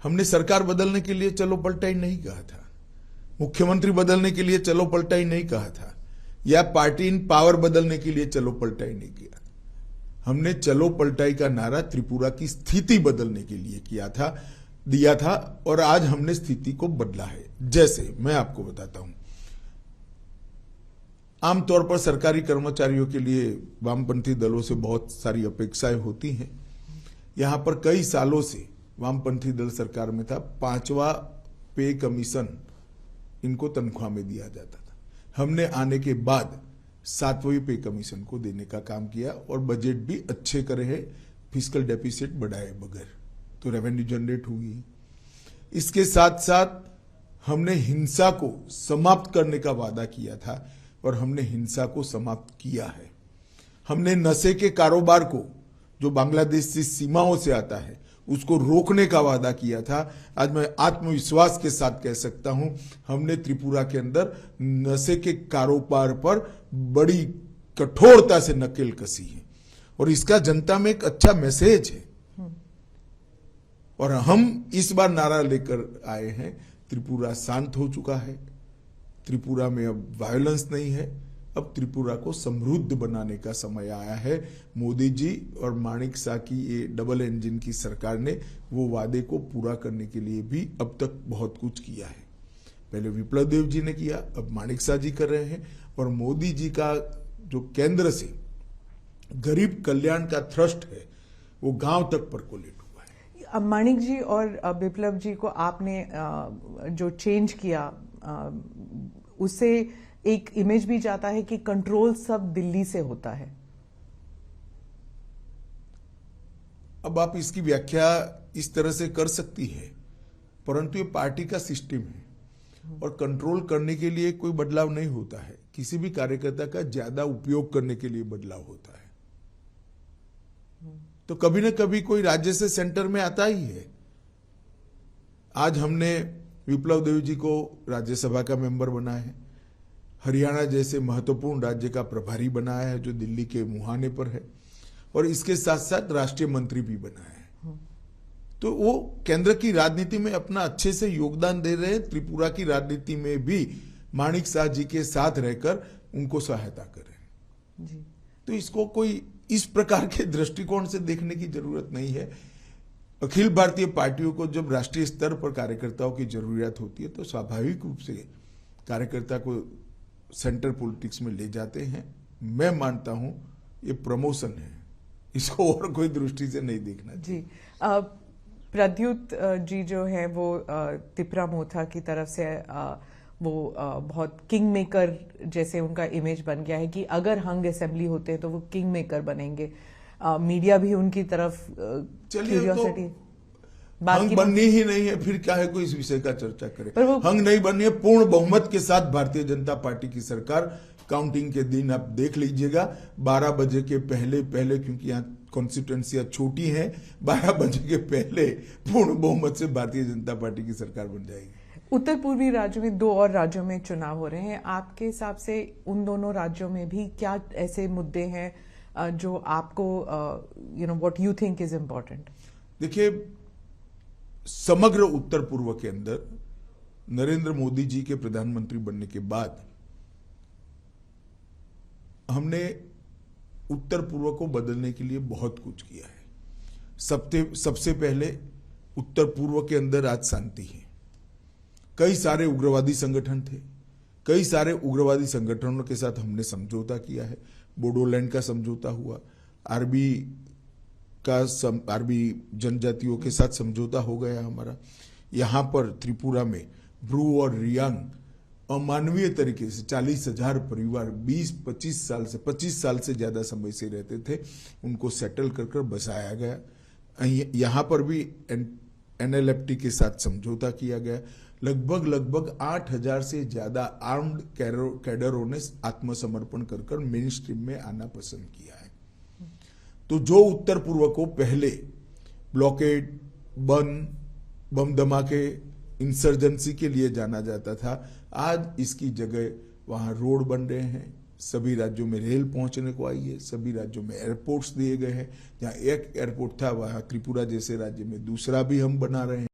हमने सरकार बदलने के लिए चलो पलटा ही नहीं कहा था, मुख्यमंत्री बदलने के लिए चलो पलटा ही नहीं कहा था, या पार्टी इन पावर बदलने के लिए चलो पलटा ही नहीं किया। हमने चलो पलटाई का नारा त्रिपुरा की स्थिति बदलने के लिए दिया था और आज हमने स्थिति को बदला है। जैसे मैं आपको बताता हूं, आमतौर पर सरकारी कर्मचारियों के लिए वामपंथी दलों से बहुत सारी अपेक्षाएं होती हैं। यहां पर कई सालों से वामपंथी दल सरकार में था, 5वां पे कमीशन इनको तनख्वाह में दिया जाता था। हमने आने के बाद 7वें पे कमीशन को देने का काम किया और बजट भी अच्छे करे हैं, फिस्कल डेफिसिट बढ़ाए बगैर, तो रेवेन्यू जनरेट हुई। इसके साथ साथ हमने हिंसा को समाप्त करने का वादा किया था और हमने हिंसा को समाप्त किया है। हमने नशे के कारोबार को, जो बांग्लादेश की सीमाओं से आता है, उसको रोकने का वादा किया था। आज मैं आत्मविश्वास के साथ कह सकता हूं, हमने त्रिपुरा के अंदर नशे के कारोबार पर बड़ी कठोरता से नकेल कसी है और इसका जनता में एक अच्छा मैसेज है। और हम इस बार नारा लेकर आए हैं, त्रिपुरा शांत हो चुका है, त्रिपुरा में अब वायलेंस नहीं है, अब त्रिपुरा को समृद्ध बनाने का समय आया है। मोदी जी और माणिक शाह की ये डबल इंजन की सरकार ने वो वादे को पूरा करने के लिए भी अब तक बहुत कुछ किया है। पहले विप्लव देव जी ने किया, अब माणिक शाह जी कर रहे हैं और मोदी जी का जो केंद्र से गरीब कल्याण का थ्रस्ट है वो गांव तक परकोलेट हुआ है। माणिक जी और विप्लव जी को आपने जो चेंज किया, उससे एक इमेज भी जाता है कि कंट्रोल सब दिल्ली से होता है। अब आप इसकी व्याख्या इस तरह से कर सकती है, परंतु ये पार्टी का सिस्टम है और कंट्रोल करने के लिए कोई बदलाव नहीं होता है, किसी भी कार्यकर्ता का ज्यादा उपयोग करने के लिए बदलाव होता है। तो कभी ना कभी कोई राज्य से सेंटर में आता ही है। आज हमने विप्लव देव जी को राज्यसभा का मेंबर बनाया है, हरियाणा जैसे महत्वपूर्ण राज्य का प्रभारी बनाया है जो दिल्ली के मुहाने पर है, और इसके साथ साथ राष्ट्रीय मंत्री भी बनाया है। तो वो केंद्र की राजनीति में अपना अच्छे से योगदान दे रहे हैं, त्रिपुरा की राजनीति में भी माणिक शाह जी के साथ रहकर उनको सहायता कर रहे हैं जी। तो इसको कोई इस प्रकार के दृष्टिकोण से देखने की जरूरत नहीं है। अखिल भारतीय पार्टियों को जब राष्ट्रीय स्तर पर कार्यकर्ताओं की जरूरत होती है तो स्वाभाविक रूप से कार्यकर्ता को सेंटर पॉलिटिक्स में ले जाते हैं। मैं मानता हूं ये प्रमोशन है, इसको और कोई दृष्टि से नहीं देखना जी। प्रद्युत जी जो है वो तिपरा मोथा की तरफ से वो बहुत किंग मेकर जैसे उनका इमेज बन गया है कि अगर हंग असेंबली होते हैं तो वो किंग मेकर बनेंगे। मीडिया भी उनकी तरफ क्यूरियोसिटी हंग बननी ही नहीं है, फिर क्या है कोई इस विषय का चर्चा करे। हंग नहीं बननी है, पूर्ण बहुमत के साथ भारतीय जनता पार्टी की सरकार, काउंटिंग के दिन आप देख लीजिएगा 12 बजे के पहले क्योंकि यहाँ कॉन्स्टिट्यूएंसियां छोटी हैं, 12 बजे के पहले पूर्ण बहुमत से भारतीय जनता पार्टी की सरकार बन जाएगी। उत्तर पूर्वी राज्यों में 2 और राज्यों में चुनाव हो रहे हैं, आपके हिसाब से उन दोनों राज्यों में भी क्या ऐसे मुद्दे हैं जो आपको what you think is important? देखिए, समग्र उत्तर पूर्व के अंदर नरेंद्र मोदी जी के प्रधानमंत्री बनने के बाद हमने उत्तर पूर्व को बदलने के लिए बहुत कुछ किया है। सबसे पहले उत्तर पूर्व के अंदर आज शांति है। कई सारे उग्रवादी संगठन थे, कई सारे उग्रवादी संगठनों के साथ हमने समझौता किया है। बोडोलैंड का समझौता हुआ, आरबी जनजातियों के साथ समझौता हो गया हमारा। यहां पर त्रिपुरा में ब्रू और रियांग अमानवीय तरीके से 40,000 परिवार 25 साल से ज्यादा समय से रहते थे, उनको सेटल कर बसाया गया। यहां पर भी NLFT के साथ समझौता किया गया। लगभग 8,000 से ज्यादा आर्म्ड कैडरों ने आत्मसमर्पण कर मेन स्ट्रीम में आना पसंद किया है। तो जो उत्तर पूर्व को पहले ब्लॉकेड, बम धमाके, इंसर्जेंसी के लिए जाना जाता था, आज इसकी जगह वहां रोड बन रहे हैं, सभी राज्यों में रेल पहुंचने को आई है, सभी राज्यों में एयरपोर्ट्स दिए गए हैं। जहां एक एयरपोर्ट था वहां त्रिपुरा जैसे राज्य में दूसरा भी हम बना रहे हैं।